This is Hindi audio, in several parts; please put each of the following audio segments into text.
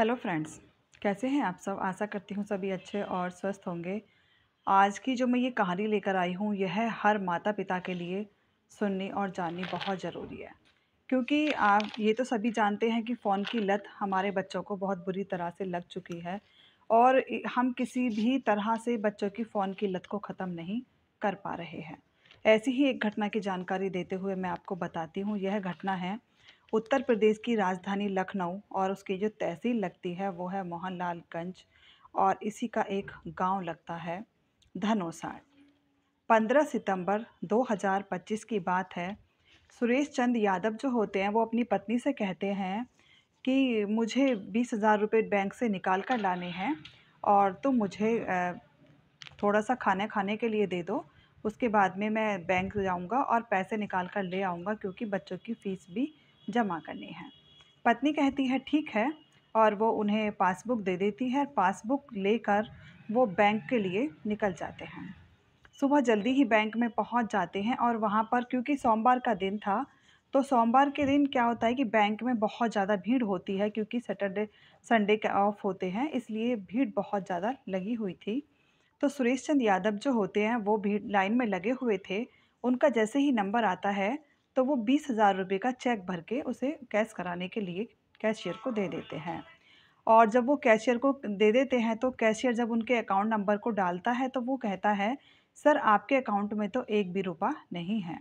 Hello friends. कैसे हैं आप सब? आशा करती हूँ सभी अच्छे और स्वस्थ होंगे। आज की जो मैं ये कहानी लेकर आई हूँ, यह हर माता पिता के लिए सुननी और जाननी बहुत ज़रूरी है। क्योंकि आप ये तो सभी जानते हैं कि फ़ोन की लत हमारे बच्चों को बहुत बुरी तरह से लग चुकी है और हम किसी भी तरह से बच्चों की फ़ोन की लत को ख़त्म नहीं कर पा रहे हैं। ऐसी ही एक घटना की जानकारी देते हुए मैं आपको बताती हूँ। यह घटना है उत्तर प्रदेश की राजधानी लखनऊ और उसकी जो तहसील लगती है वो है मोहनलालगंज और इसी का एक गांव लगता है धनोसा। 15 सितंबर 2025 की बात है। सुरेश चंद यादव जो होते हैं वो अपनी पत्नी से कहते हैं कि मुझे 20,000 रुपये बैंक से निकाल कर लाने हैं और तुम मुझे थोड़ा-सा खाना खाने के लिए दे दो। उसके बाद में मैं बैंक जाऊँगा और पैसे निकाल कर ले आऊँगा क्योंकि बच्चों की फ़ीस भी जमा करनी है। पत्नी कहती है ठीक है और वो उन्हें पासबुक दे देती है। पासबुक लेकर वो बैंक के लिए निकल जाते हैं। सुबह जल्दी ही बैंक में पहुंच जाते हैं और वहां पर क्योंकि सोमवार का दिन था, तो सोमवार के दिन क्या होता है कि बैंक में बहुत ज़्यादा भीड़ होती है क्योंकि सैटरडे संडे के ऑफ होते हैं, इसलिए भीड़ बहुत ज़्यादा लगी हुई थी। तो सुरेश चंद यादव जो होते हैं वो भीड़ लाइन में लगे हुए थे। उनका जैसे ही नंबर आता है तो वो 20,000 रुपये का चेक भर के उसे कैश कराने के लिए कैशियर को दे देते हैं। और जब वो कैशियर को दे देते हैं तो कैशियर जब उनके अकाउंट नंबर को डालता है तो वो कहता है, सर आपके अकाउंट में तो एक भी रुपया नहीं है।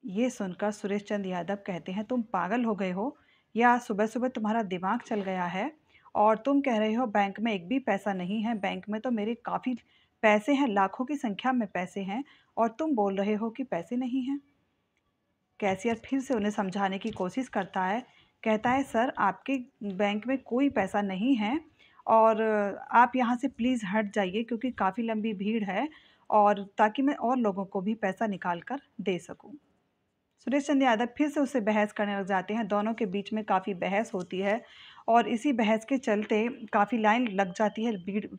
ये सुनकर सुरेश चंद यादव कहते हैं, तुम पागल हो गए हो या सुबह सुबह तुम्हारा दिमाग चल गया है और तुम कह रहे हो बैंक में एक भी पैसा नहीं है। बैंक में तो मेरे काफ़ी पैसे हैं, लाखों की संख्या में पैसे हैं और तुम बोल रहे हो कि पैसे नहीं हैं। कैशियर फिर से उन्हें समझाने की कोशिश करता है। कहता है, सर आपके बैंक में कोई पैसा नहीं है और आप यहाँ से प्लीज़ हट जाइए क्योंकि काफ़ी लंबी भीड़ है और ताकि मैं और लोगों को भी पैसा निकाल कर दे सकूँ। सुरेश चंद यादव फिर से उससे बहस करने लग जाते हैं। दोनों के बीच में काफ़ी बहस होती है और इसी बहस के चलते काफ़ी लाइन लग जाती है,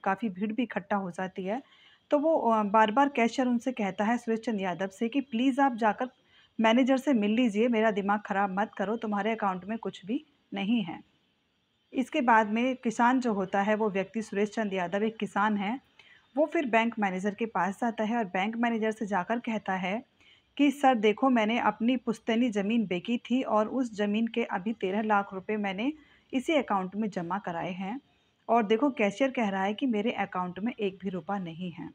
काफ़ी भीड़ भी इकट्ठा हो जाती है। तो वो बार-बार कैशियर उनसे कहता है सुरेश चंद यादव से कि प्लीज़ आप जाकर मैनेजर से मिल लीजिए, मेरा दिमाग ख़राब मत करो, तुम्हारे अकाउंट में कुछ भी नहीं है। इसके बाद में किसान जो होता है वो व्यक्ति सुरेश चंद यादव एक किसान हैं। वो फिर बैंक मैनेजर के पास जाता है और बैंक मैनेजर से जाकर कहता है कि सर देखो मैंने अपनी पुश्तैनी ज़मीन बेची थी और उस ज़मीन के अभी 13 लाख रुपए मैंने इसी अकाउंट में जमा कराए हैं और देखो कैशियर कह रहा है कि मेरे अकाउंट में एक भी रुपया नहीं है।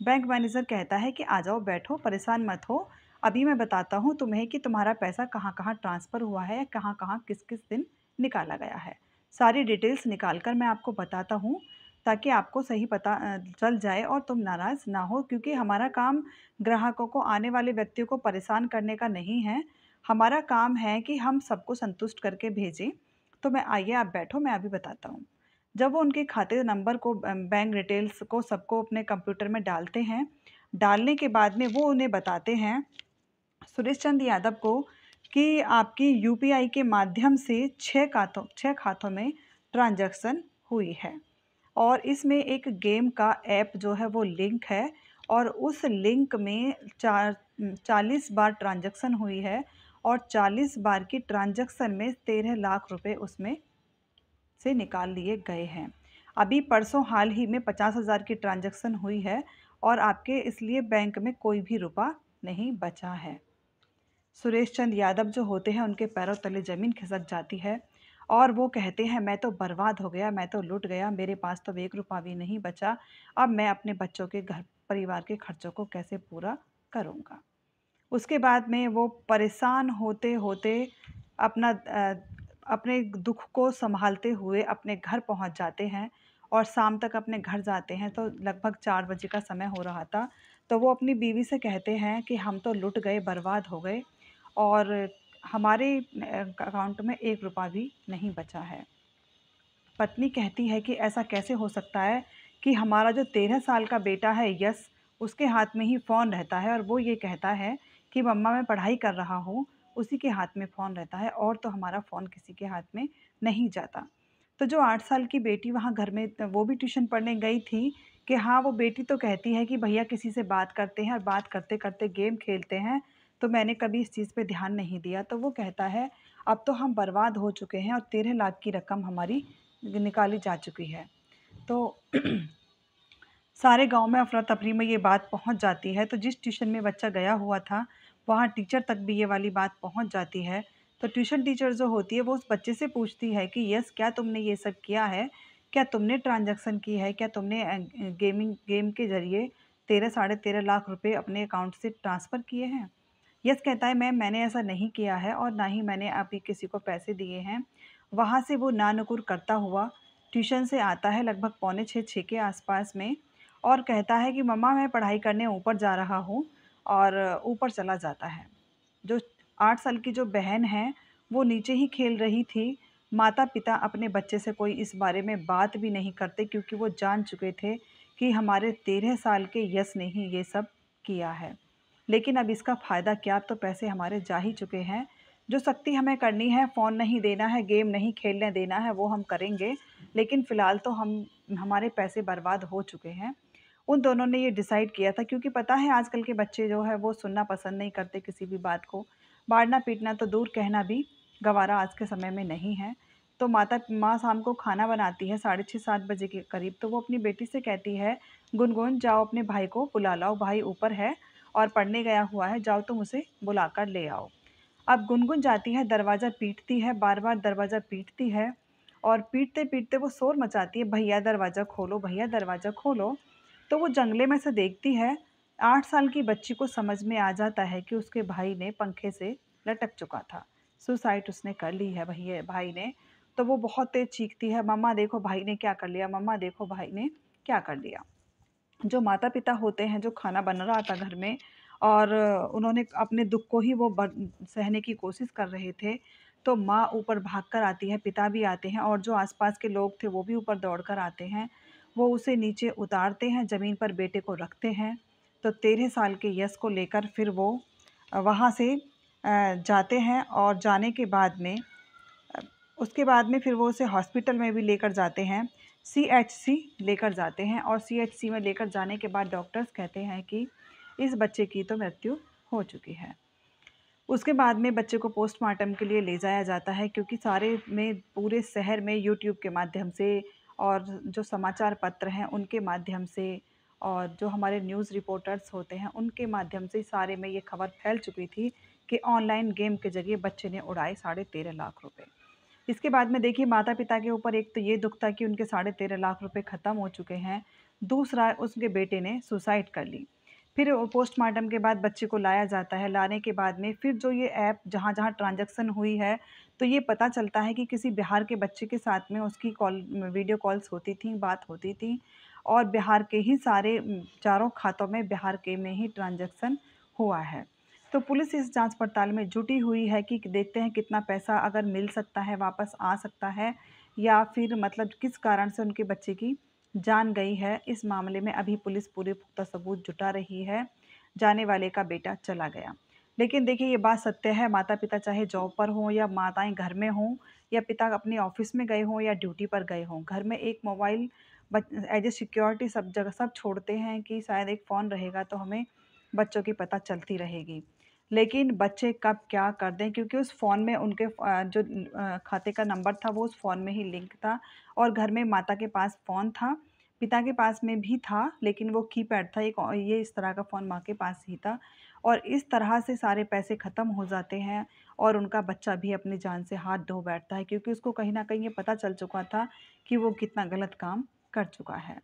बैंक मैनेजर कहता है कि आ जाओ बैठो, परेशान मत हो। अभी मैं बताता हूँ तुम्हें कि तुम्हारा पैसा कहाँ-कहाँ ट्रांसफ़र हुआ है, या कहाँ-कहाँ किस-किस दिन निकाला गया है। सारी डिटेल्स निकाल कर मैं आपको बताता हूँ ताकि आपको सही पता चल जाए और तुम नाराज़ ना हो क्योंकि हमारा काम ग्राहकों को, आने वाले व्यक्तियों को परेशान करने का नहीं है। हमारा काम है कि हम सबको संतुष्ट करके भेजें। तो मैं आइए आप बैठो, मैं अभी बताता हूँ। जब वो उनके खाते नंबर को बैंक डिटेल्स को सबको अपने कंप्यूटर में डालते हैं, डालने के बाद में वो उन्हें बताते हैं सुरेश चंद यादव को कि आपकी यूपीआई के माध्यम से 6 खातों में ट्रांजैक्शन हुई है और इसमें एक गेम का ऐप जो है वो लिंक है और उस लिंक में 40 बार ट्रांजैक्शन हुई है और 40 बार की ट्रांजैक्शन में 13 लाख रुपए उसमें से निकाल लिए गए हैं। अभी परसों हाल ही में 50,000 की ट्रांजैक्शन हुई है और आपके इसलिए बैंक में कोई भी रुपया नहीं बचा है। सुरेश चंद यादव जो होते हैं उनके पैरों तले ज़मीन खिसक जाती है और वो कहते हैं मैं तो बर्बाद हो गया, मैं तो लुट गया, मेरे पास तो एक रुपया भी नहीं बचा। अब मैं अपने बच्चों के घर परिवार के खर्चों को कैसे पूरा करूँगा। उसके बाद में वो परेशान होते-होते अपना अपने दुःख को सँभालते हुए अपने घर पहुँच जाते हैं और शाम तक अपने घर जाते हैं तो लगभग 4 बजे का समय हो रहा था। तो वो अपनी बीवी से कहते हैं कि हम तो लुट गए, बर्बाद हो गए और हमारे अकाउंट में 1 रुपया भी नहीं बचा है। पत्नी कहती है कि ऐसा कैसे हो सकता है कि हमारा जो 13 साल का बेटा है यश, उसके हाथ में ही फ़ोन रहता है और वो ये कहता है कि मम्मा मैं पढ़ाई कर रहा हूँ, उसी के हाथ में फ़ोन रहता है और तो हमारा फ़ोन किसी के हाथ में नहीं जाता। तो जो 8 साल की बेटी वहाँ घर में वो भी ट्यूशन पढ़ने गई थी कि हाँ, वो बेटी तो कहती है कि भैया किसी से बात करते हैं और बात करते-करते गेम खेलते हैं, तो मैंने कभी इस चीज़ पे ध्यान नहीं दिया। तो वो कहता है अब तो हम बर्बाद हो चुके हैं और 13 लाख की रकम हमारी निकाली जा चुकी है। तो सारे गाँव में अफ़रा-तफ़री में ये बात पहुँच जाती है, तो जिस ट्यूशन में बच्चा गया हुआ था, वहाँ टीचर तक भी ये वाली बात पहुँच जाती है। तो ट्यूशन टीचर जो होती है, वो उस बच्चे से पूछती है कि यस, क्या तुमने ये सब किया है? क्या तुमने ट्रांज़ैक्शन की है? क्या तुमने गेम के ज़रिए 13 साढ़े 13 लाख रुपए अपने अकाउंट से ट्रांसफ़र किए हैं? यस कहता है, मैम मैंने ऐसा नहीं किया है और ना ही मैंने अभी किसी को पैसे दिए हैं। वहाँ से वो नानुकुर करता हुआ ट्यूशन से आता है लगभग पौने 6 के आस-पास में और कहता है कि मम्मा मैं पढ़ाई करने ऊपर जा रहा हूँ और ऊपर चला जाता है। जो 8 साल की जो बहन है, वो नीचे ही खेल रही थी। माता-पिता अपने बच्चे से कोई इस बारे में बात भी नहीं करते क्योंकि वो जान चुके थे कि हमारे 13 साल के यश ने ही ये सब किया है। लेकिन अब इसका फ़ायदा क्या? अब तो पैसे हमारे जा ही चुके हैं। जो सख्ती हमें करनी है, फ़ोन नहीं देना है, गेम नहीं खेलने देना है, वो हम करेंगे। लेकिन फ़िलहाल तो हमारे पैसे बर्बाद हो चुके हैं। उन दोनों ने ये डिसाइड किया था क्योंकि पता है आजकल के बच्चे जो है वो सुनना पसंद नहीं करते किसी भी बात को। मारना-पीटना तो दूर, कहना भी गँवारा आज के समय में नहीं है। तो माँ शाम को खाना बनाती है साढ़े 6-7 बजे के करीब, तो वो अपनी बेटी से कहती है, "गुनगुन जाओ अपने भाई को बुला लाओ, भाई ऊपर है और पढ़ने गया हुआ है, जाओ तुम उसे बुलाकर ले आओ।" अब गुनगुन जाती है, दरवाज़ा पीटती है, बार-बार दरवाज़ा पीटती है और पीटते-पीटते वो शोर मचाती है, "भैया दरवाज़ा खोलो, भैया दरवाज़ा खोलो।" तो वो जंगले में से देखती है, 8 साल की बच्ची को समझ में आ जाता है कि उसके भाई ने पंखे से लटक चुका था। सुसाइड उसने कर ली है भाई ने। तो वो बहुत तेज़ चीखती है, "मम्मा देखो भाई ने क्या कर लिया, मम्मा देखो भाई ने क्या कर लिया।" जो माता-पिता होते हैं, जो खाना बन रहा था घर में और उन्होंने अपने दुःख को ही वो सहने की कोशिश कर रहे थे, तो माँ ऊपर भागकर आती है, पिता भी आते हैं और जो आस-पास के लोग थे, वो भी ऊपर दौड़कर आते हैं। वो उसे नीचे उतारते हैं, ज़मीन पर बेटे को रखते हैं। तो 13 साल के यश को लेकर फिर वो वहाँ से जाते हैं और जाने के बाद में अ, उसके बाद में फिर वो उसे हॉस्पिटल में भी लेकर जाते हैं, सीएचसी लेकर जाते हैं और सीएचसी में लेकर जाने के बाद डॉक्टर्स कहते हैं कि इस बच्चे की तो मृत्यु हो चुकी है। उसके बाद में बच्चे को पोस्टमार्टम के लिए ले जाया जाता है क्योंकि सारे में पूरे शहर में यूट्यूब के माध्यम से और जो समाचार पत्र हैं उनके माध्यम से और जो हमारे न्यूज़ रिपोर्टर्स होते हैं उनके माध्यम से सारे में ये खबर फैल चुकी थी कि ऑनलाइन गेम के ज़रिए बच्चे ने उड़ाए 13.5 लाख रुपए। इसके बाद में देखिए माता-पिता के ऊपर एक तो ये दुःख था कि उनके 13.5 लाख रुपए ख़त्म हो चुके हैं। दूसरा उसके बेटे ने सुसाइड कर ली। फिर पोस्टमार्टम के बाद बच्चे को लाया जाता है, लाने के बाद में फिर जो ये ऐप जहाँ-जहाँ ट्रांज़ैक्शन हुई है, तो ये पता चलता है कि किसी बिहार के बच्चे के साथ में उसकी वीडियो कॉल्स होती थी, बात होती थी और बिहार के ही सारे चारों खातों में बिहार के में ही ट्रांज़ैक्शन हुआ है। तो पुलिस इस जाँच-पड़ताल में जुटी हुई है कि देखते हैं कितना पैसा अगर मिल सकता है, वापस आ सकता है या फिर मतलब किस कारण से उनके बच्चे की जान गई है। इस मामले में अभी पुलिस पूरे पुख्ता सबूत जुटा रही है। जाने वाले का बेटा चला गया। लेकिन देखिए ये बात सत्य है, माता-पिता चाहे जॉब पर हों या माताएँ घर में हों या पिता अपने ऑफ़िस में गए हों या ड्यूटी पर गए हों, घर में एक मोबाइल एज़ ए सिक्योरिटी सब जगह सब छोड़ते हैं कि शायद एक फ़ोन रहेगा तो हमें बच्चों की पता चलती रहेगी। लेकिन बच्चे कब क्या कर दें क्योंकि उस फ़ोन में उनके जो खाते का नंबर था वो उस फ़ोन में ही लिंक था और घर में माता के पास फ़ोन था, पिता के पास में भी था लेकिन वो कीपैड था एक ये इस तरह का फ़ोन माँ के पास ही था और इस तरह से सारे पैसे ख़त्म हो जाते हैं और उनका बच्चा भी अपनी जान से हाथ धो बैठता है क्योंकि उसको कहीं न कहीं ये पता चल चुका था कि वो कितना गलत काम कर चुका है।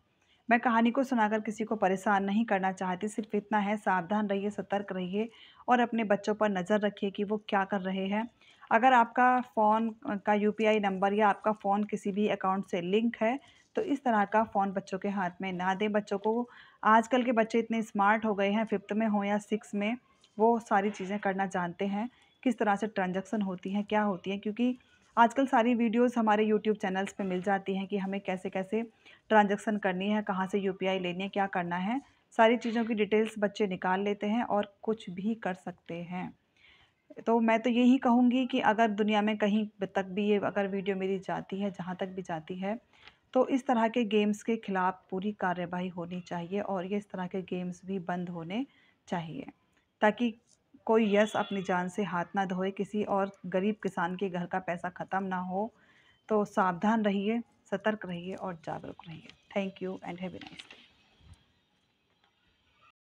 मैं कहानी को सुनाकर किसी को परेशान नहीं करना चाहती, सिर्फ़ इतना है सावधान रहिए, सतर्क रहिए और अपने बच्चों पर नज़र रखिए कि वो क्या कर रहे हैं। अगर आपका फ़ोन का यूपीआई नंबर या आपका फ़ोन किसी भी अकाउंट से लिंक है, तो इस तरह का फ़ोन बच्चों के हाथ में ना दें। बच्चों को आजकल के बच्चे इतने स्मार्ट हो गए हैं, 5th में हो या 6 में, वो सारी चीज़ें करना जानते हैं, किस तरह से ट्रांज़ैक्शन होती हैं, क्या होती हैं क्योंकि आजकल सारी वीडियोज़ हमारे यूट्यूब चैनल्स पे मिल जाती हैं कि हमें कैसे-कैसे ट्रांज़ैक्शन करनी है, कहाँ से यूपीआई लेनी है, क्या करना है। सारी चीज़ों की डिटेल्स बच्चे निकाल लेते हैं और कुछ भी कर सकते हैं। तो मैं तो यही कहूँगी कि अगर दुनिया में कहीं तक भी ये अगर वीडियो मेरी जाती है, जहाँ तक भी जाती है, तो इस तरह के गेम्स के खिलाफ पूरी कार्रवाई होनी चाहिए और ये इस तरह के गेम्स भी बंद होने चाहिए, ताकि कोई यश अपनी जान से हाथ ना धोए, किसी और गरीब किसान के घर का पैसा ख़त्म ना हो। तो सावधान रहिए, सतर्क रहिए और जागरूक रहिए। Thank you and have a nice day.